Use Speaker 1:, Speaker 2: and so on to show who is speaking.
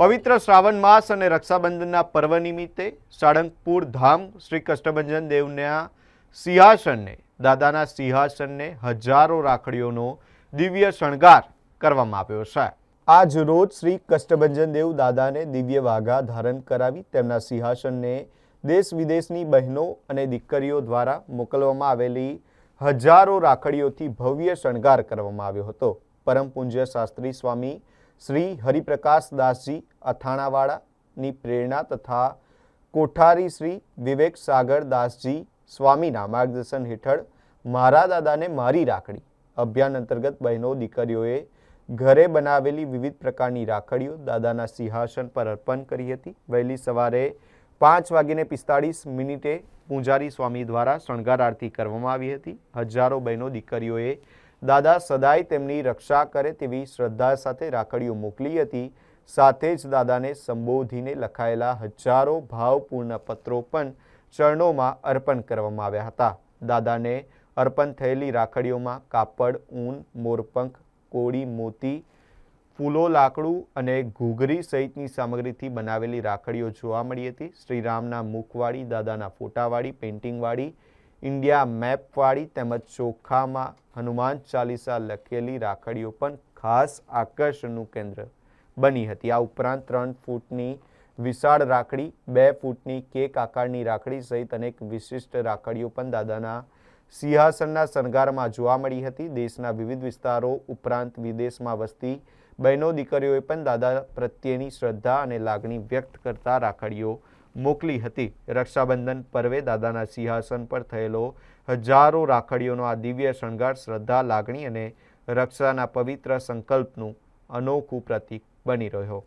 Speaker 1: પવિત્ર શ્રાવણ માસ અને રક્ષાબંધનના પર્વ નિમિત્તે સાળંગપુર ધામ શ્રી કષ્ટભંજન દેવના સિંહાસનને દાદાના સિંહાસનને હજારો રાખડીઓનો દિવ્ય શણગાર કરવામાં આવ્યો છે। આજ રોજ શ્રી કષ્ટભંજન દેવ દાદાને દિવ્ય વાઘા ધારણ કરાવી તેમના સિંહાસનને દેશ વિદેશની બહેનો અને દીકરીઓ દ્વારા મોકલવામાં આવેલી હજારો રાખડીઓથી ભવ્ય શણગાર કરવામાં આવ્યો હતો। પરમ પૂજ્ય શાસ્ત્રી સ્વામી શ્રી હરિપ્રકાશ દાસજી અથાણાવાળાની પ્રેરણા તથા કોઠારી શ્રી વિવેક સાગર દાસજી સ્વામીના માર્ગદર્શન હેઠળ મારા દાદાને મારી રાખડી અભિયાન અંતર્ગત બહેનો દીકરીઓએ ઘરે બનાવેલી વિવિધ પ્રકારની રાખડીઓ દાદાના સિંહાસન પર અર્પણ કરી હતી। વહેલી સવારે 5:45 પૂજારી સ્વામી દ્વારા શણગાર આરતી કરવામાં આવી હતી। હજારો બહેનો દીકરીઓએ દાદા સદાય તેમની રક્ષા કરે તેવી શ્રદ્ધા સાથે રાખડીઓ મોકલી હતી। સાથે જ દાદાને સંબોધીને લખાયેલા હજારો ભાવપૂર્ણ પત્રો પણ ચરણોમાં અર્પણ કરવામાં આવ્યા હતા। દાદાને અર્પણ થયેલી રાખડીઓમાં કાપડ, ઊન, મોરપંખ, કોળી, મોતી, ફૂલો, લાકડું અને ઘૂઘરી સહિતની સામગ્રીથી બનાવેલી રાખડીઓ જોવા મળી હતી। શ્રીરામના મુખવાળી, દાદાના ફોટાવાળી, પેઇન્ટિંગવાળી, ઇન્ડિયા મેપવાળી તેમજ ચોખામાં હનુમાન ચાલીસા લખેલી રાખડીઓ પણ ખાસ આકર્ષણનું કેન્દ્ર બની હતી। આ ઉપરાંત 3 ફૂટની વિશાળ રાખડી, 2 ફૂટની કેક આકારની રાખડી સહિત અનેક વિશિષ્ટ રાખડીઓ પણ દાદાના સિંહાસનના શણગારમાં જોવા મળી હતી। દેશના વિવિધ વિસ્તારો ઉપરાંત વિદેશમાં વસતી બહેનો દીકરીઓએ પણ દાદા પ્રત્યેની શ્રદ્ધા અને લાગણી વ્યક્ત કરતા રાખડીઓ મોકલી હતી। રક્ષાબંધન પર્વે દાદાના સિંહાસન પર થયેલો હજારો રાખડીઓનો આ દિવ્ય શણગાર શ્રદ્ધા, લાગણી અને રક્ષાના પવિત્ર સંકલ્પનું અનોખું પ્રતીક બની રહ્યો।